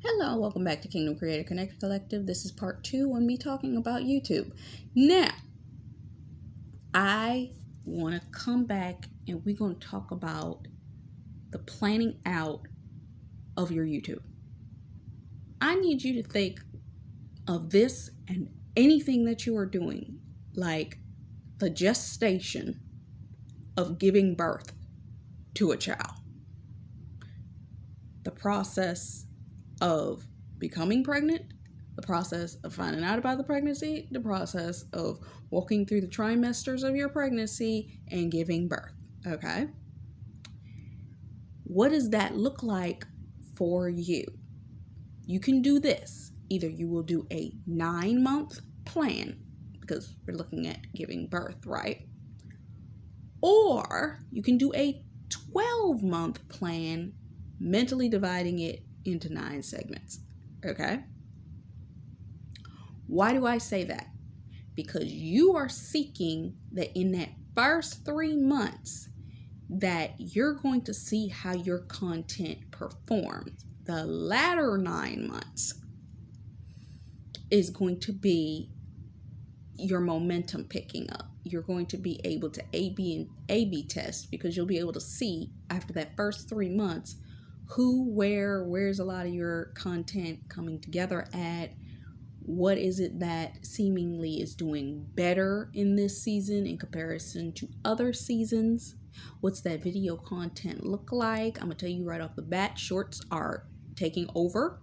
Hello, welcome back to Kingdom Creator Connect Collective. This is part 2 on me talking about YouTube. Now, I want to come back and we're going to talk about the planning out of your YouTube. I need you to think of this and anything that you are doing, like the gestation of giving birth to a child, the process of becoming pregnant, the process of finding out about the pregnancy, the process of walking through the trimesters of your pregnancy and giving birth. Okay? What does that look like for you? You can do this. Either you will do a 9-month plan, because we're looking at giving birth, right? Or you can do a 12-month plan, mentally dividing it into 9 segments. Okay? Why do I say that? Because you are seeking that in that first 3 months that you're going to see how your content performs. The latter 9 months is going to be your momentum picking up. You're going to be able to A/B test, because you'll be able to see after that first 3 months who, where's a lot of your content coming together at. What is it that seemingly is doing better in this season in comparison to other seasons? What's that video content look like? I'm going to tell you right off the bat, shorts are taking over.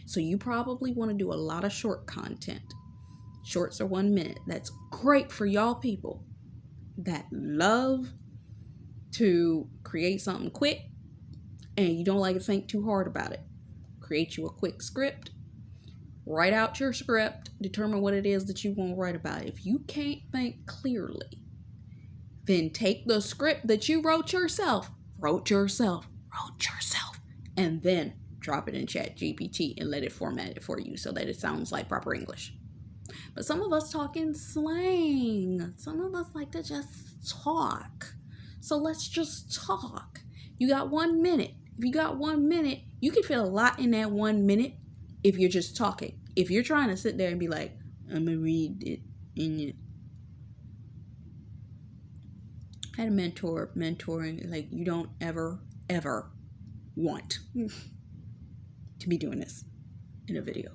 So you probably want to do a lot of short content. Shorts are 1 minute. That's great for y'all people that love to create something quick and you don't like to think too hard about it. Create you a quick script. Write out your script. Determine what it is that you want to write about. If you can't think clearly, then take the script that you wrote yourself, and then drop it in ChatGPT and let it format it for you so that it sounds like proper English. But some of us talk in slang. Some of us like to just talk. So let's just talk. You got 1 minute. If you got 1 minute, you can fit a lot in that 1 minute if you're just talking. If you're trying to sit there and be like, I'm going to read it in it. I had a mentoring, like, you don't ever want to be doing this in a video.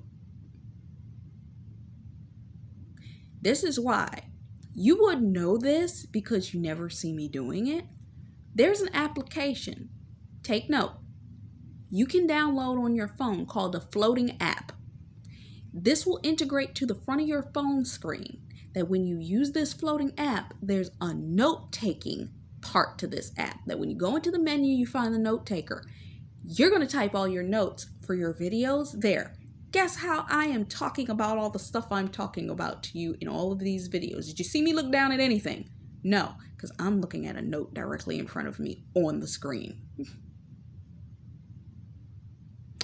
This is why you wouldn't know this, because you never see me doing it. There's an application. Take note. You can download on your phone called the Floating app. This will integrate to the front of your phone screen. That when you use this Floating app, there's a note-taking part to this app. That when you go into the menu, you find the note taker. You're going to type all your notes for your videos there. Guess how I am talking about all the stuff I'm talking about to you in all of these videos? Did you see me look down at anything? No, because I'm looking at a note directly in front of me on the screen.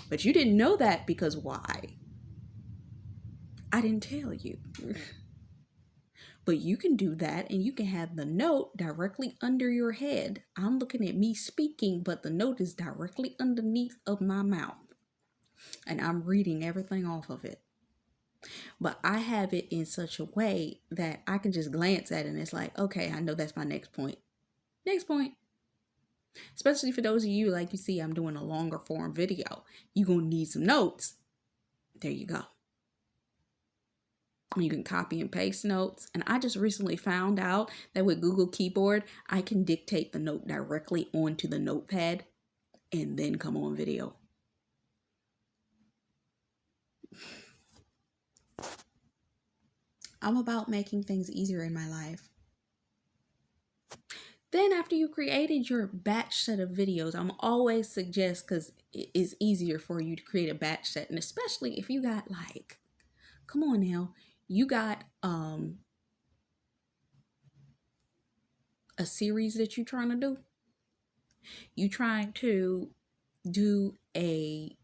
But you didn't know that, because why? I didn't tell you. But you can do that, and you can have the note directly under your head. I'm looking at me speaking, but the note is directly underneath of my mouth. And I'm reading everything off of it. But I have it in such a way that I can just glance at it and it's like, okay, I know that's my next point. Next point. Especially for those of you, like you see, I'm doing a longer form video. You're going to need some notes. There you go. You can copy and paste notes. And I just recently found out that with Google Keyboard, I can dictate the note directly onto the notepad and then come on video. I'm about making things easier in my life. Then after you created your batch set of videos, I'm always suggest, because it is easier for you to create a batch set. And especially if you got like, come on now, you got a series that you're trying to do. You trying to do a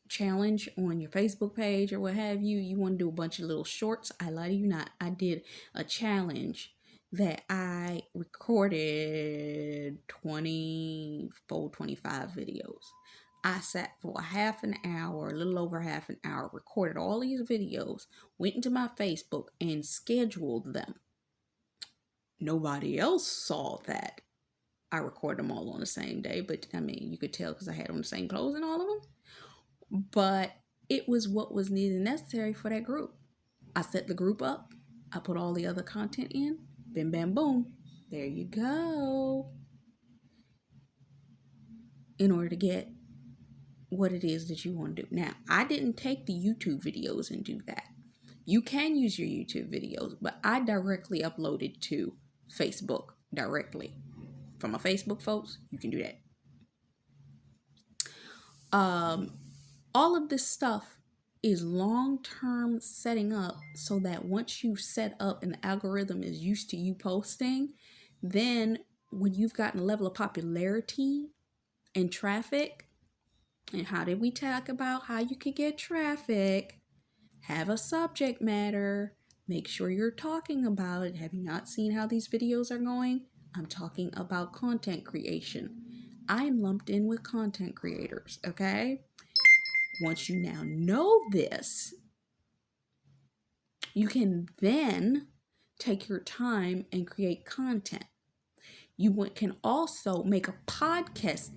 challenge on your Facebook page or what have you. You want to do a bunch of little shorts. I lie to you not. I did a challenge that I recorded 25 videos. I sat for a half an hour, a little over half an hour, recorded all these videos, went into my Facebook and scheduled them. Nobody else saw that I recorded them all on the same day, but I mean, you could tell because I had on the same clothes and all of them. But it was what was needed and necessary for that group. I set the group up. I put all the other content in. Bim, bam, boom. There you go. In order to get what it is that you want to do. Now, I didn't take the YouTube videos and do that. You can use your YouTube videos, but I directly uploaded to Facebook directly. For my Facebook folks, you can do that. All of this stuff is long-term setting up so that once you set up and the algorithm is used to you posting, then when you've gotten a level of popularity and traffic, and how did we talk about how you can get traffic? Have a subject matter. Make sure you're talking about it. Have you not seen how these videos are going? I'm talking about content creation. I am lumped in with content creators, okay? Once you now know this, you can then take your time and create content. You can also make a podcast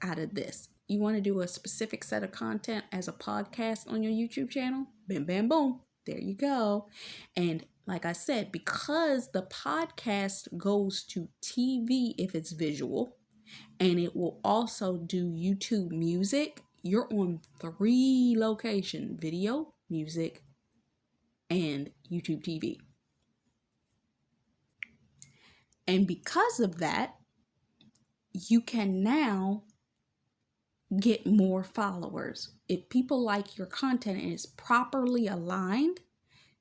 out of this. You want to do a specific set of content as a podcast on your YouTube channel? Bam, bam, boom. There you go. And like I said, because the podcast goes to TV if it's visual, and it will also do YouTube music, you're on 3 locations: video, music, and YouTube TV. And because of that, you can now get more followers. If people like your content and it's properly aligned,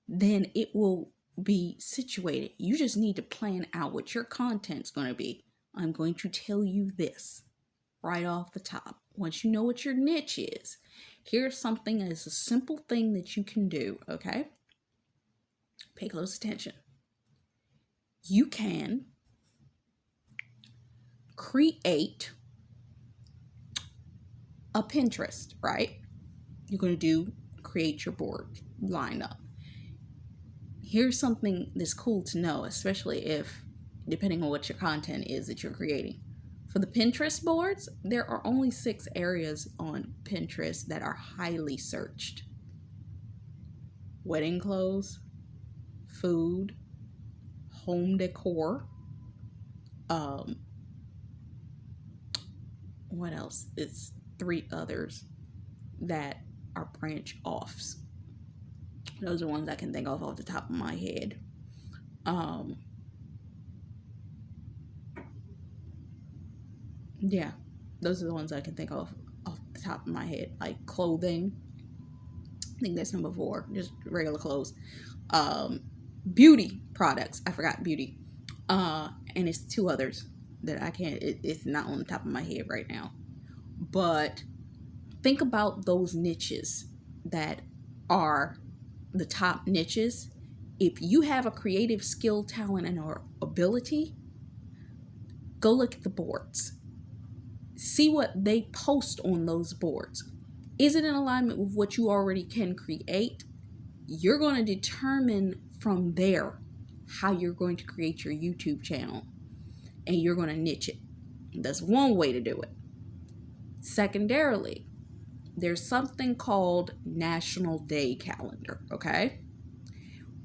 then it will be situated. You just need to plan out what your content's going to be. I'm going to tell you this right off the top. Once you know what your niche is, here's something as a simple thing that you can do, okay? Pay close attention. You can create a Pinterest, right? You're going to create your board, line up. Here's something that's cool to know, especially if, depending on what your content is that you're creating. For the Pinterest boards, there are only 6 areas on Pinterest that are highly searched: wedding clothes, food, home decor, what else? It's 3 others that are branch offs. Those are ones I can think of off the top of my head. Yeah, those are the ones I can think of off the top of my head. Like clothing, I think that's number 4, just regular clothes. Beauty products, I forgot beauty. And it's 2 others that I can't, it's not on the top of my head right now. But think about those niches that are the top niches. If you have a creative skill, talent, and or ability, go look at the boards. See what they post on those boards. Is it in alignment with what you already can create? You're going to determine from there how you're going to create your YouTube channel, and you're going to niche it. That's one way to do it. Secondarily, there's something called National Day Calendar, okay?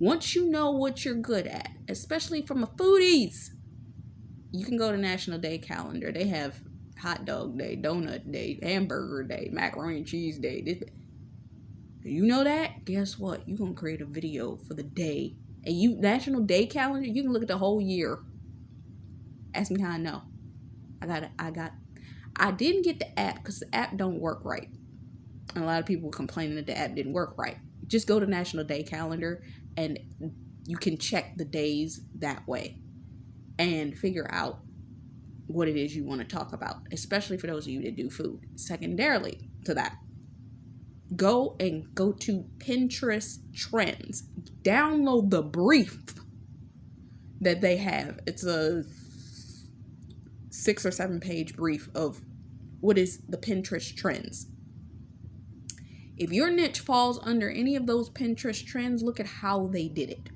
Once you know what you're good at, especially from a foodies, you can go to National Day Calendar. They have hot dog day, donut day, hamburger day, macaroni and cheese day. You know that? Guess what? You're going to create a video for the day. And National Day Calendar, you can look at the whole year. Ask me how I know. I didn't get the app because the app don't work right. And a lot of people were complaining that the app didn't work right. Just go to National Day Calendar and you can check the days that way and figure out what it is you want to talk about, especially for those of you that do food. Secondarily to that, go to Pinterest Trends. Download the brief that they have. It's a 6 or 7 page brief of what is the Pinterest trends. If your niche falls under any of those Pinterest trends, look at how they did it.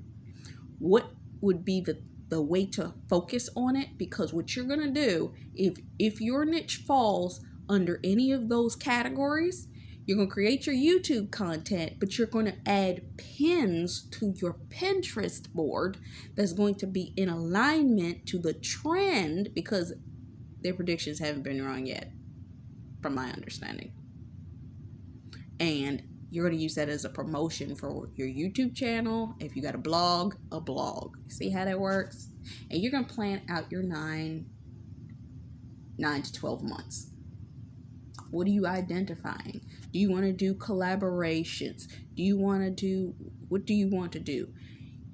What would be the way to focus on it? Because what you're going to do, if your niche falls under any of those categories, you're going to create your YouTube content, but you're going to add pins to your Pinterest board that's going to be in alignment to the trend, because their predictions haven't been wrong yet, from my understanding. And you're going to use that as a promotion for your YouTube channel. If you got a blog. See how that works? And you're going to plan out your 9 to 12 months. What are you identifying? Do you want to do collaborations? What do you want to do?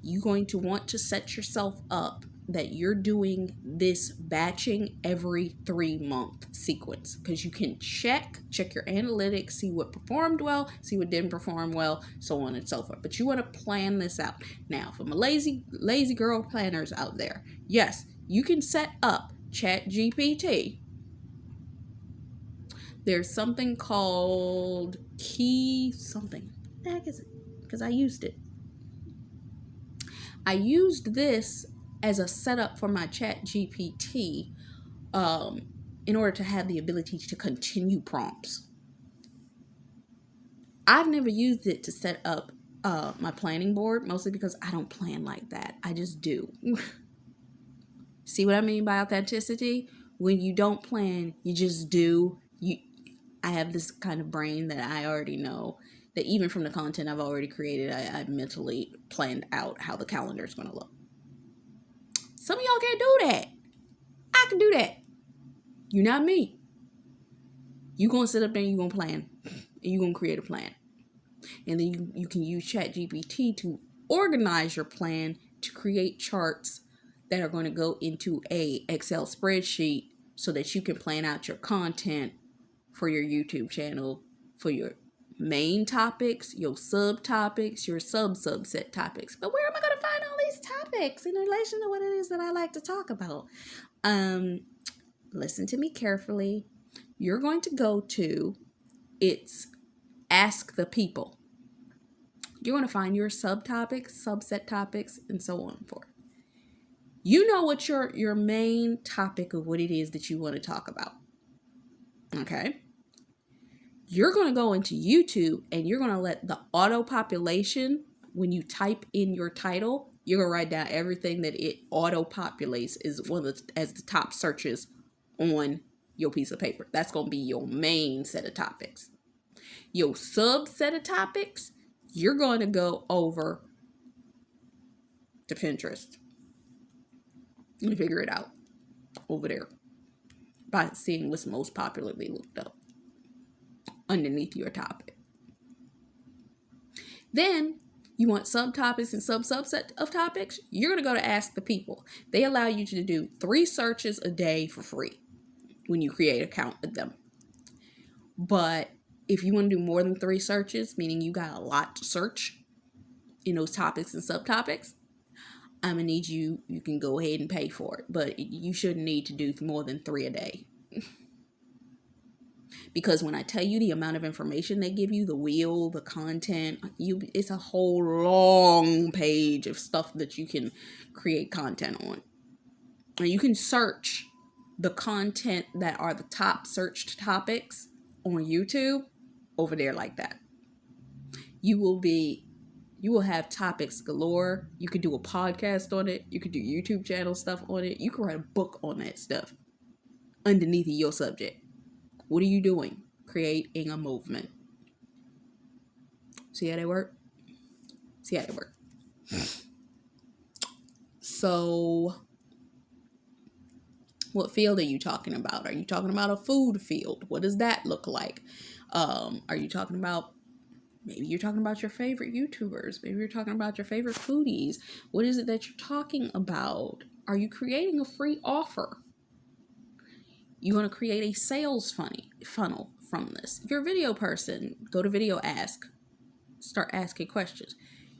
You're going to want to set yourself up that you're doing this batching every 3-month sequence, because you can check your analytics, see what performed well, see what didn't perform well, so on and so forth. But you want to plan this out. Now, for my lazy girl planners out there, yes, you can set up ChatGPT. There's something called Key something. What the heck is it? Because I used it. I used this as a setup for my ChatGPT in order to have the ability to continue prompts. I've never used it to set up my planning board, mostly because I don't plan like that. I just do. See what I mean by authenticity? When you don't plan, you just do. I have this kind of brain that I already know that even from the content I've already created, I mentally planned out how the calendar is going to look. Some of y'all can't do that. I can do that. You're not me. You're going to sit up there and you're going to plan. And you're going to create a plan. And then you can use ChatGPT to organize your plan, to create charts that are going to go into a Excel spreadsheet so that you can plan out your content for your YouTube channel, for your main topics, your subtopics, your subset topics. But where am I going to find all these topics in relation to what it is that I like to talk about? Listen to me carefully. You're going to go to Ask the People. You're going to find your subtopics, subset topics, and so on and forth. You know what your main topic of what it is that you want to talk about. Okay? You're going to go into YouTube and you're going to let the auto population, when you type in your title, you're going to write down everything that it auto populates as the top searches on your piece of paper. That's going to be your main set of topics. Your subset of topics, you're going to go over to Pinterest and figure it out over there by seeing what's most popularly looked up underneath your topic. Then you want subtopics and subset of topics. You're going to go to Ask the People. They allow you to do 3 searches a day for free when you create an account with them. But if you want to do more than 3 searches, meaning you got a lot to search in those topics and subtopics, I'm going to need you can go ahead and pay for it. But you shouldn't need to do more than 3 a day. Because when I tell you the amount of information they give you, the wheel, the content, it's a whole long page of stuff that you can create content on. And you can search the content that are the top searched topics on YouTube over there like that. You will have topics galore. You could do a podcast on it. You could do YouTube channel stuff on it. You could write a book on that stuff underneath your subject. What are you doing? Creating a movement. See how they work? So, what field are you talking about? Are you talking about a food field? What does that look like? Are you talking about, maybe you're talking about your favorite YouTubers. Maybe you're talking about your favorite foodies. What is it that you're talking about? Are you creating a free offer? You want to create a sales funnel from this. If you're a video person, go to Video Ask. Start asking questions.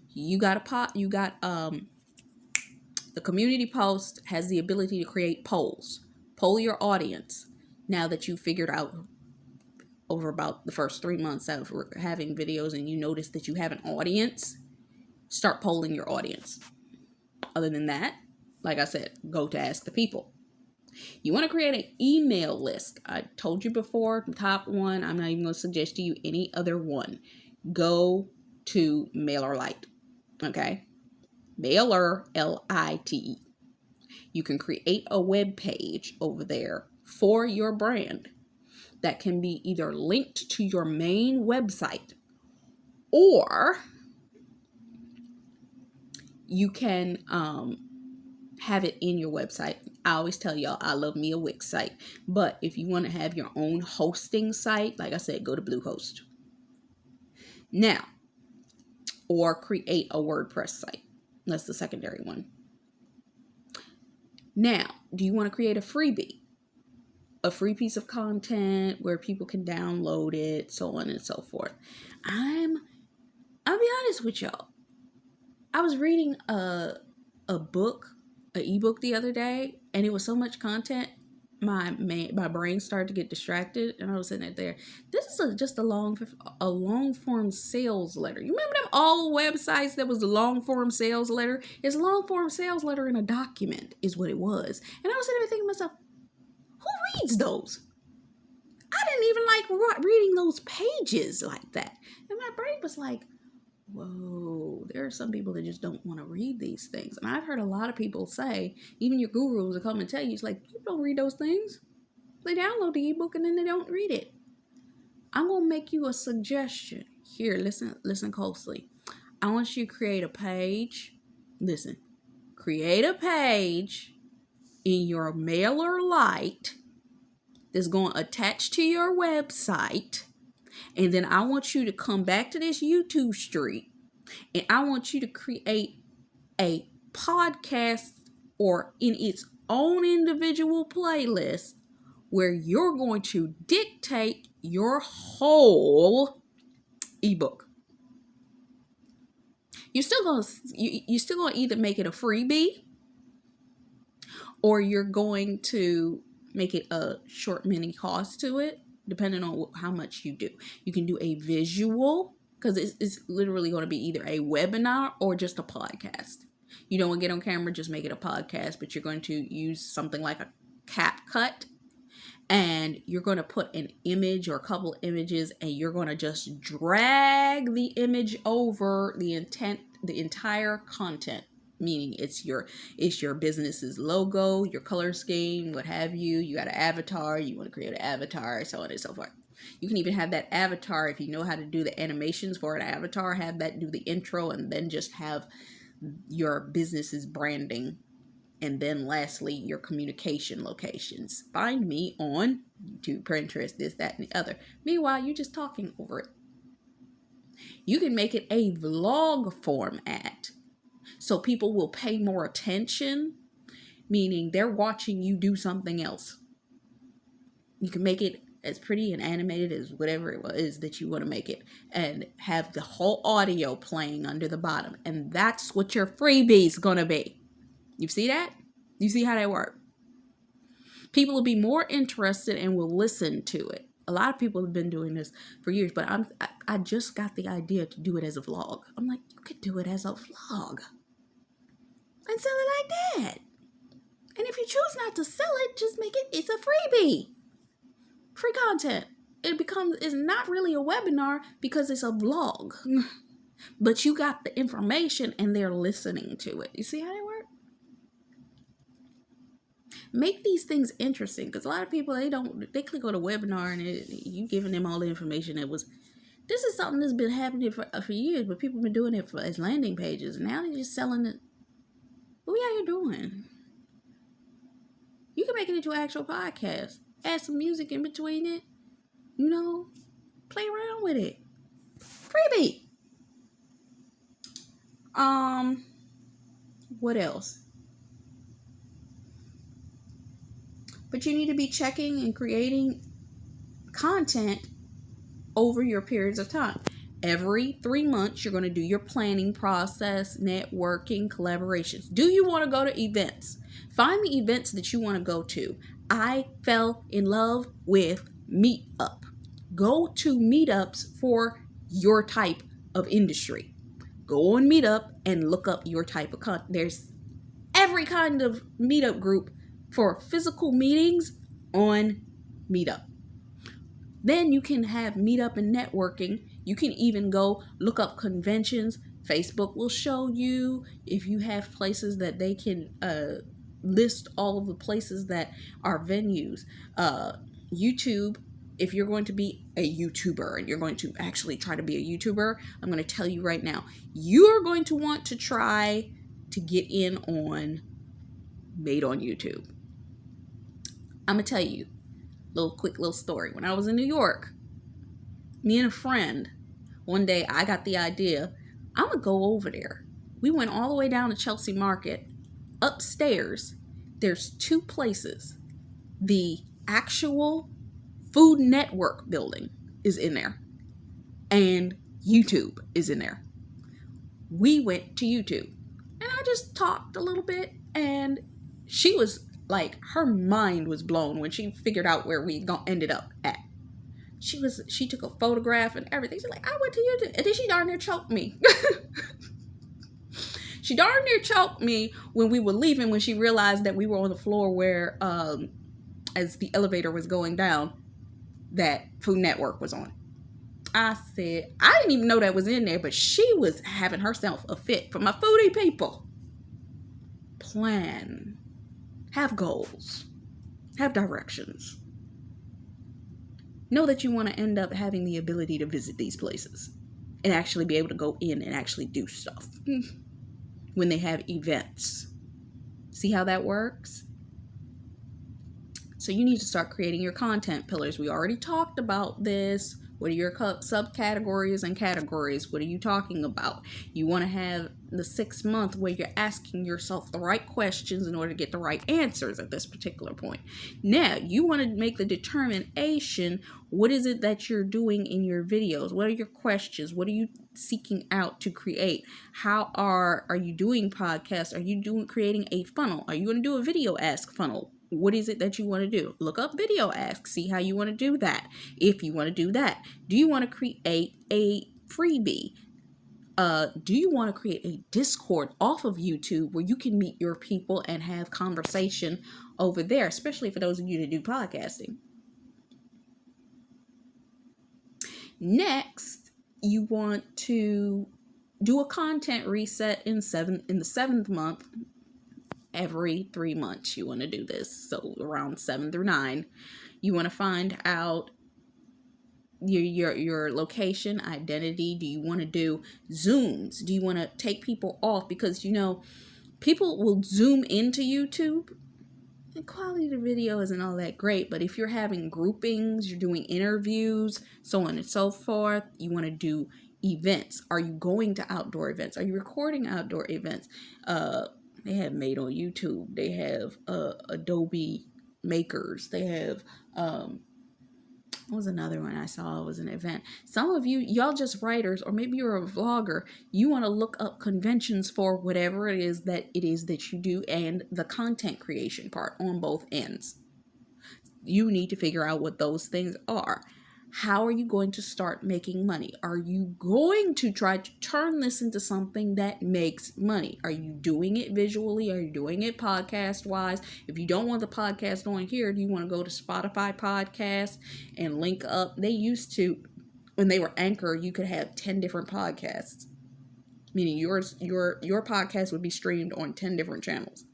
You got the community post has the ability to create polls. Poll your audience. Now that you figured out over about the first 3 months of having videos and you notice that you have an audience, start polling your audience. Other than that, like I said, go to Ask the People. You want to create an email list. I told you before, the top one, I'm not even going to suggest to you any other one. Go to MailerLite. Okay? Mailer, Lite. You can create a web page over there for your brand that can be either linked to your main website, or you can have it in your website. I always tell y'all I love me a Wix site, but if you want to have your own hosting site, like I said, go to Bluehost. Now, or create a WordPress site. That's the secondary one. Now, do you want to create a freebie? A free piece of content where people can download it, so on and so forth. I'll be honest with y'all. I was reading an ebook the other day, and it was so much content, my brain started to get distracted, and I was sitting there. This is just a long form sales letter. You remember them old websites that was the long form sales letter? It's a long form sales letter in a document is what it was. And I was sitting there thinking to myself, who reads those? I didn't even like reading those pages like that. And my brain was like, whoa, there are some people that just don't want to read these things. And I've heard a lot of people say, even your gurus will come and tell you, it's like, people don't read those things. They download the ebook and then they don't read it. I'm going to make you a suggestion. Here, listen closely. I want you to create a page. Listen, create a page in your MailerLite that's going to attach to your website. And then I want you to come back to this YouTube street, and I want you to create a podcast or in its own individual playlist where you're going to dictate your whole ebook. You're still going to either make it a freebie, or you're going to make it a short mini cost to it, depending on how much you do. You can do a visual, because it's literally going to be either a webinar or just a podcast. You don't want to get on camera, just make it a podcast, but you're going to use something like a CapCut, and you're going to put an image or a couple images, and you're going to just drag the image over the entire content. Meaning it's your business's logo, your color scheme, what have you. You got an avatar, you want to create an avatar, so on and so forth. You can even have that avatar, if you know how to do the animations for an avatar, have that do the intro, and then just have your business's branding. And then lastly, your communication locations. Find me on YouTube, Pinterest, this, that, and the other. Meanwhile, you're just talking over it. You can make it a vlog format, so people will pay more attention, meaning they're watching you do something else. You can make it as pretty and animated as whatever it is that you want to make it, and have the whole audio playing under the bottom. And that's what your freebie's going to be. You see that? You see how that works? People will be more interested and will listen to it. A lot of people have been doing this for years, but I just got the idea to do it as a vlog. I'm like, you could do it as a vlog and sell it like that. And if you choose not to sell it, just make it's a freebie. Free content. It's not really a webinar because it's a vlog. But you got the information and they're listening to it. You see how that works? Make these things interesting, because a lot of people, they click on a webinar and you giving them all the information. This is something that's been happening for years, but people have been doing it as landing pages. Now they're just selling it. What are you doing? You can make it into an actual podcast. Add some music in between it. Play around with it. Freebie. What else? But you need to be checking and creating content over your periods of time. Every 3 months, you're going to do your planning process, networking, collaborations. Do you want to go to events? Find the events that you want to go to. I fell in love with Meetup. Go to meetups for your type of industry. Go on Meetup and look up your type of content. There's every kind of meetup group for physical meetings on Meetup. Then you can have meetup and networking. You can even go look up conventions. Facebook will show you if you have places that they can list all of the places that are venues. YouTube, if you're going to be a YouTuber and you're going to actually try to be a YouTuber, I'm going to tell you right now, you're going to want to try to get in on Made on YouTube. I'm going to tell you quick little story. When I was in New York, me and a friend, one day I got the idea, I'm going to go over there. We went all the way down to Chelsea Market. Upstairs, there's two places. The actual Food Network building is in there, and YouTube is in there. We went to YouTube, and I just talked a little bit, and she was like, her mind was blown when she figured out where we ended up at. She took a photograph and everything. She's like, I went to YouTube, and then she darn near choked me. She darn near choked me when we were leaving, when she realized that we were on the floor where, as the elevator was going down, that Food Network was on. I said, I didn't even know that was in there, but she was having herself a fit. For my foodie people, plan, have goals, have directions. Know that you want to end up having the ability to visit these places and actually be able to go in and actually do stuff when they have events. See how that works? So you need to start creating your content pillars. We already talked about this. What are your subcategories and categories? What are you talking about? You want to have the 6 month where you're asking yourself the right questions in order to get the right answers at this particular point. Now, you want to make the determination, what is it that you're doing in your videos? What are your questions? What are you seeking out to create? How are you doing podcasts? Are you creating a funnel? Are you going to do a video ask funnel? What is it that you want to do? Look up video ask. See how you want to do that. If you want to do that, do you want to create a freebie? Do you want to create a Discord off of YouTube where you can meet your people and have conversation over there, especially for those of you that do podcasting? Next, you want to do a content reset in the 7th month. Every 3 months you want to do this. So around 7 through 9, you want to find out your location, identity. Do you want to do Zooms? Do you want to take people off? Because, people will zoom into YouTube. The quality of the video isn't all that great, but if you're having groupings, you're doing interviews, so on and so forth, you want to do events. Are you going to outdoor events? Are you recording outdoor events? They have Made on YouTube. They have Adobe Makers. They have, what was another one I saw? It was an event. Some of y'all just writers, or maybe you're a vlogger. You want to look up conventions for whatever it is that you do, and the content creation part on both ends. You need to figure out what those things are. How are you going to start making money? Are you going to try to turn this into something that makes money? Are you doing it visually? Are you doing it podcast wise? If you don't want the podcast on here, do you want to go to Spotify podcast and link up? They used to, when they were Anchor, you could have 10 different podcasts, meaning your podcast would be streamed on 10 different channels.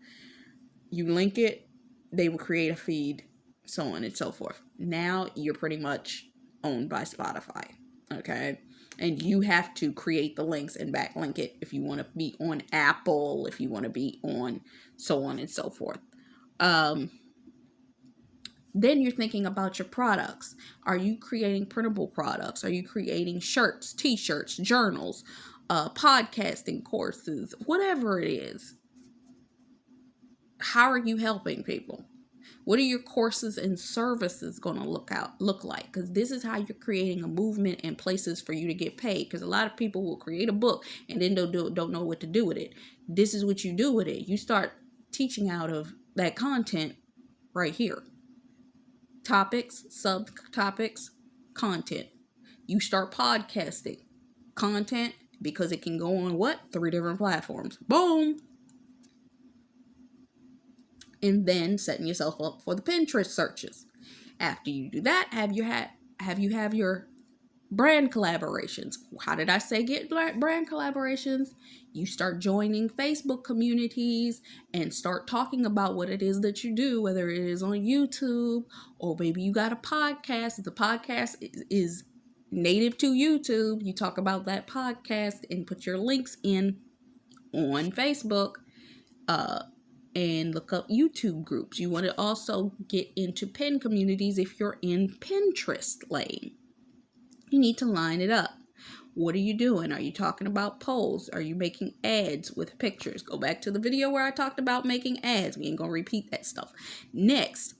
You link it, they will create a feed, so on and so forth. Now you're pretty much owned by Spotify, okay? And you have to create the links and backlink it if you want to be on Apple, if you want to be on so on and so forth. Then you're thinking about your products. Are you creating printable products? Are you creating shirts, t-shirts, journals, podcasting courses, whatever it is? How are you helping people? What are your courses and services going to look like? Because this is how you're creating a movement and places for you to get paid. Because a lot of people will create a book and then don't know what to do with it. This is what you do with it. You start teaching out of that content right here. Topics, subtopics, content. You start podcasting. Content, because it can go on what? 3 different platforms. Boom. And then setting yourself up for the Pinterest searches. After you do that, have you have your brand collaborations. How did I say get brand collaborations? You start joining Facebook communities and start talking about what it is that you do, whether it is on YouTube or maybe you got a podcast. The podcast is native to YouTube. You talk about that podcast and put your links in on Facebook. And look up YouTube groups. You want to also get into pin communities if you're in Pinterest lane. You need to line it up. What are you doing? Are you talking about polls? Are you making ads with pictures? Go back to the video where I talked about making ads. We ain't gonna repeat that stuff. Next,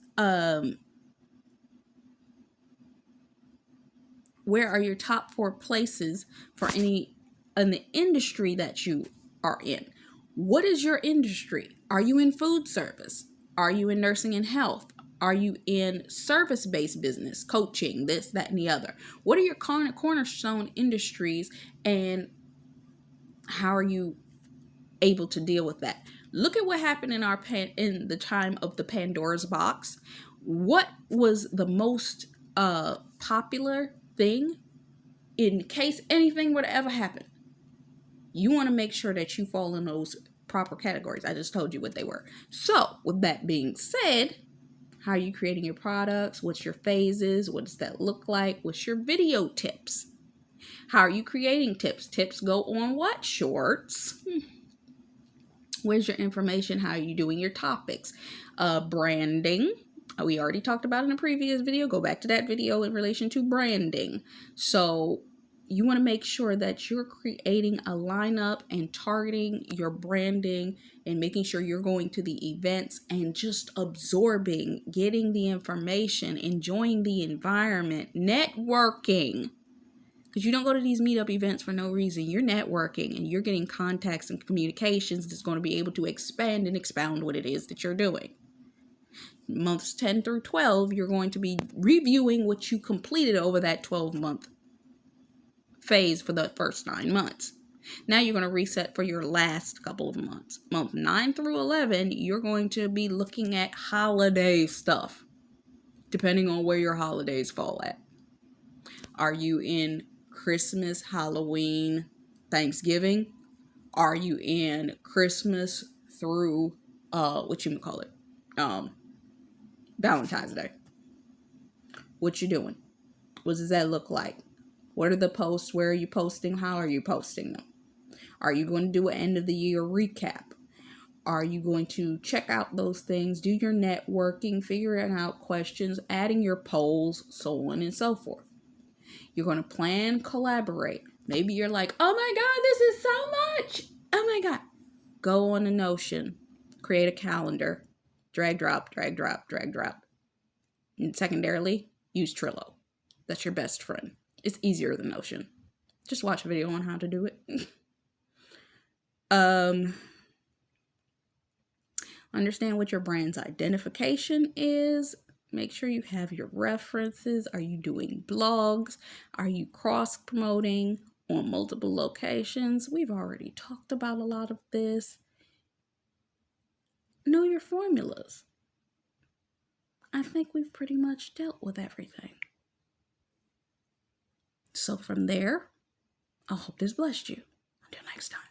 where are your top 4 places for any in the industry that you are in? What is your industry? Are you in food service? Are you in nursing and health? Are you in service-based business, coaching, this, that, and the other? What are your cornerstone industries, and how are you able to deal with that? Look at what happened in the time of the Pandora's box. What was the most popular thing in case anything were to ever happen? You want to make sure that you fall in those proper categories. I just told you what they were. So, with that being said, how are you creating your products? What's your phases? What does that look like? What's your video tips? How are you creating tips? Tips go on what? Shorts. Where's your information? How are you doing your topics? Branding. We already talked about in a previous video. Go back to that video in relation to branding. So you want to make sure that you're creating a lineup and targeting your branding and making sure you're going to the events and just absorbing, getting the information, enjoying the environment, networking. Because you don't go to these meetup events for no reason. You're networking and you're getting contacts and communications that's going to be able to expand and expound what it is that you're doing. Months 10 through 12, you're going to be reviewing what you completed over that 12-month phase for the first 9 months. Now you're going to reset for your last couple of months. Month 9 through 11, you're going to be looking at holiday stuff, depending on where your holidays fall at. Are you in Christmas, Halloween, Thanksgiving? Are you in Christmas through Valentine's Day? What you doing? What does that look like? What are the posts? Where are you posting? How are you posting them? Are you going to do an end of the year recap? Are you going to check out those things, do your networking, figuring out questions, adding your polls, so on and so forth? You're going to plan, collaborate. Maybe you're like, oh my God, this is so much. Oh my God. Go on a Notion, create a calendar, drag, drop, drag, drop, drag, drop. And secondarily, use Trello. That's your best friend. It's easier than Notion. Just watch a video on how to do it. Understand what your brand's identification is. Make sure you have your references. Are you doing blogs? Are you cross-promoting on multiple locations? We've already talked about a lot of this. Know your formulas. I think we've pretty much dealt with everything. So from there, I hope this blessed you. Until next time.